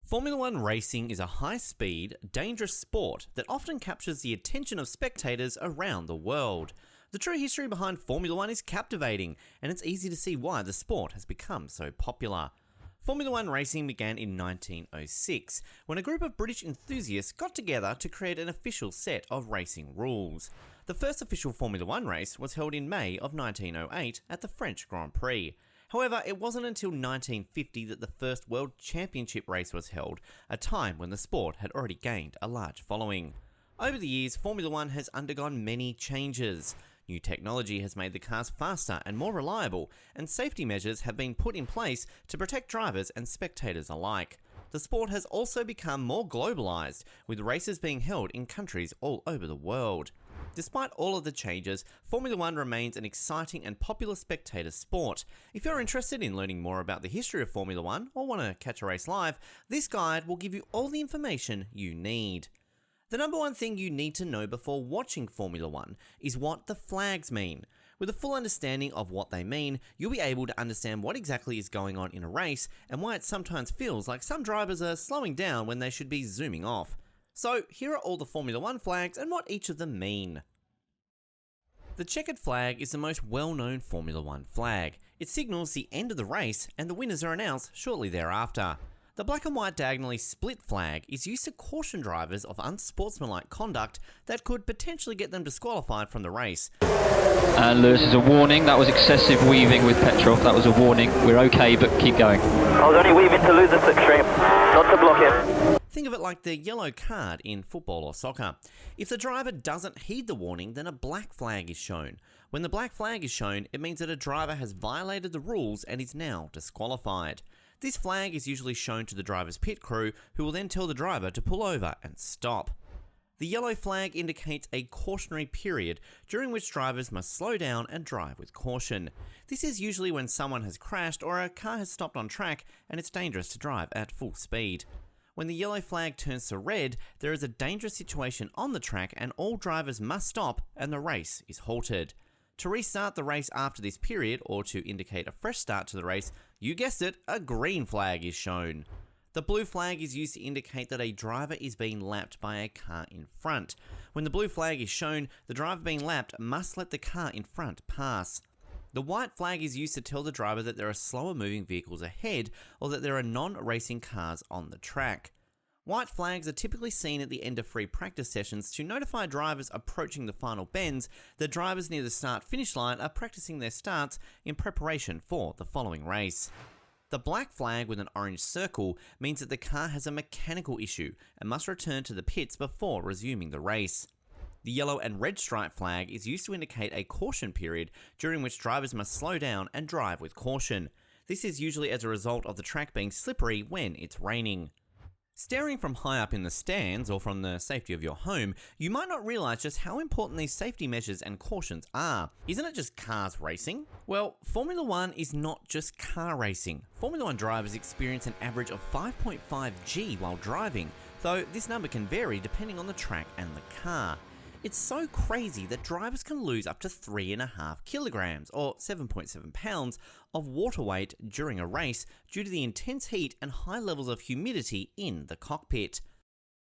Formula One racing is a high-speed, dangerous sport that often captures the attention of spectators around the world. The true history behind Formula One is captivating, and it's easy to see why the sport has become so popular. Formula One racing began in 1906, when a group of British enthusiasts got together to create an official set of racing rules. The first official Formula One race was held in May of 1908 at the French Grand Prix. However, it wasn't until 1950 that the first World Championship race was held, a time when the sport had already gained a large following. Over the years, Formula One has undergone many changes. New technology has made the cars faster and more reliable, and safety measures have been put in place to protect drivers and spectators alike. The sport has also become more globalized, with races being held in countries all over the world. Despite all of the changes, Formula One remains an exciting and popular spectator sport. If you're interested in learning more about the history of Formula One or want to catch a race live, this guide will give you all the information you need. The number one thing you need to know before watching Formula One is what the flags mean. With a full understanding of what they mean, you'll be able to understand what exactly is going on in a race and why it sometimes feels like some drivers are slowing down when they should be zooming off. So here are all the Formula One flags and what each of them mean. The checkered flag is the most well-known Formula One flag. It signals the end of the race and the winners are announced shortly thereafter. The black and white diagonally split flag is used to caution drivers of unsportsmanlike conduct that could potentially get them disqualified from the race. And Lewis is a warning. That was excessive weaving with Petrov. That was a warning. We're okay, but keep going. I was only weaving to lose the slipstream, not to block him. Think of it like the yellow card in football or soccer. If the driver doesn't heed the warning, then a black flag is shown. When the black flag is shown, it means that a driver has violated the rules and is now disqualified. This flag is usually shown to the driver's pit crew, who will then tell the driver to pull over and stop. The yellow flag indicates a cautionary period during which drivers must slow down and drive with caution. This is usually when someone has crashed or a car has stopped on track and it's dangerous to drive at full speed. When the yellow flag turns to red, there is a dangerous situation on the track and all drivers must stop and the race is halted. To restart the race after this period, or to indicate a fresh start to the race, you guessed it, a green flag is shown. The blue flag is used to indicate that a driver is being lapped by a car in front. When the blue flag is shown, the driver being lapped must let the car in front pass. The white flag is used to tell the driver that there are slower moving vehicles ahead or that there are non-racing cars on the track. White flags are typically seen at the end of free practice sessions to notify drivers approaching the final bends that drivers near the start-finish line are practicing their starts in preparation for the following race. The black flag with an orange circle means that the car has a mechanical issue and must return to the pits before resuming the race. The yellow and red stripe flag is used to indicate a caution period during which drivers must slow down and drive with caution. This is usually as a result of the track being slippery when it's raining. Staring from high up in the stands or from the safety of your home, you might not realise just how important these safety measures and cautions are. Isn't it just cars racing? Well, Formula One is not just car racing. Formula One drivers experience an average of 5.5 G while driving, though this number can vary depending on the track and the car. It's so crazy that drivers can lose up to 3.5 kilograms, or 7.7 pounds, of water weight during a race due to the intense heat and high levels of humidity in the cockpit.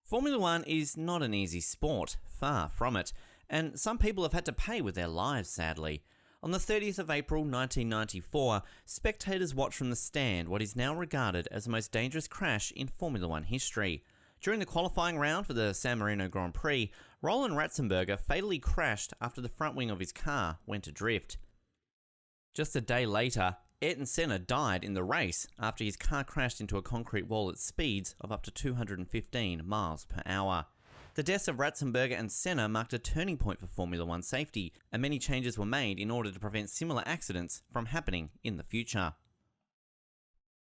Formula One is not an easy sport, far from it, and some people have had to pay with their lives, sadly. On the 30th of April 1994, spectators watched from the stand what is now regarded as the most dangerous crash in Formula One history. During the qualifying round for the San Marino Grand Prix, Roland Ratzenberger fatally crashed after the front wing of his car went adrift. Just a day later, Ayrton Senna died in the race after his car crashed into a concrete wall at speeds of up to 215 miles per hour. The deaths of Ratzenberger and Senna marked a turning point for Formula One safety, and many changes were made in order to prevent similar accidents from happening in the future.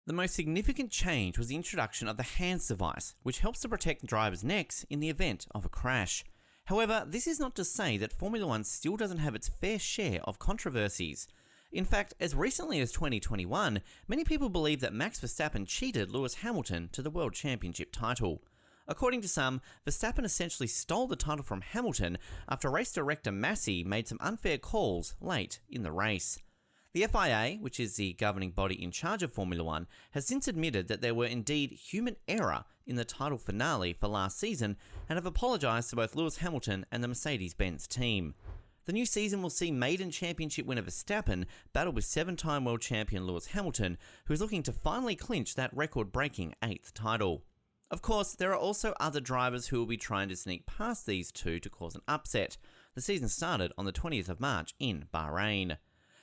The most significant change was the introduction of the hands device, which helps to protect drivers' necks in the event of a crash. However, this is not to say that Formula One still doesn't have its fair share of controversies. In fact, as recently as 2021, many people believe that Max Verstappen cheated Lewis Hamilton to the World Championship title. According to some, Verstappen essentially stole the title from Hamilton after race director Massey made some unfair calls late in the race. The FIA, which is the governing body in charge of Formula One, has since admitted that there were indeed human error in the title finale for last season and have apologised to both Lewis Hamilton and the Mercedes-Benz team. The new season will see maiden championship winner Verstappen battle with 7-time world champion Lewis Hamilton, who is looking to finally clinch that record-breaking 8th title. Of course, there are also other drivers who will be trying to sneak past these two to cause an upset. The season started on the 20th of March in Bahrain.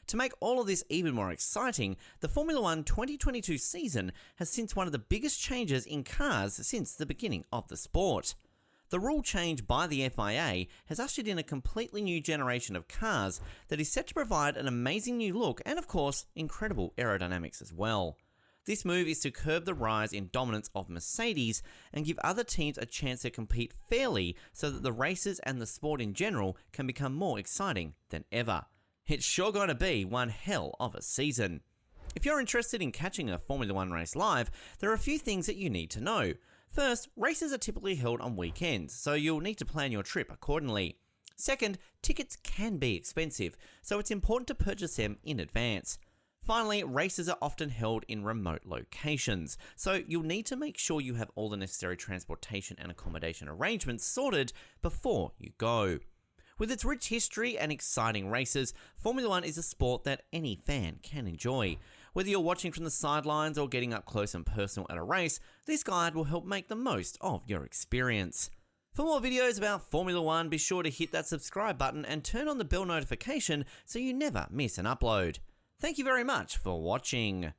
To make all of this even more exciting, the Formula One 2022 season has since one of the biggest changes in cars since the beginning of the sport. The rule change by the FIA has ushered in a completely new generation of cars that is set to provide an amazing new look and, of course, incredible aerodynamics as well. This move is to curb the rise in dominance of Mercedes and give other teams a chance to compete fairly so that the races and the sport in general can become more exciting than ever. It's sure going to be one hell of a season. If you're interested in catching a Formula One race live, there are a few things that you need to know. First, races are typically held on weekends, so you'll need to plan your trip accordingly. Second, tickets can be expensive, so it's important to purchase them in advance. Finally, races are often held in remote locations, so you'll need to make sure you have all the necessary transportation and accommodation arrangements sorted before you go. With its rich history and exciting races, Formula One is a sport that any fan can enjoy. Whether you're watching from the sidelines or getting up close and personal at a race, this guide will help make the most of your experience. For more videos about Formula One, be sure to hit that subscribe button and turn on the bell notification so you never miss an upload. Thank you very much for watching.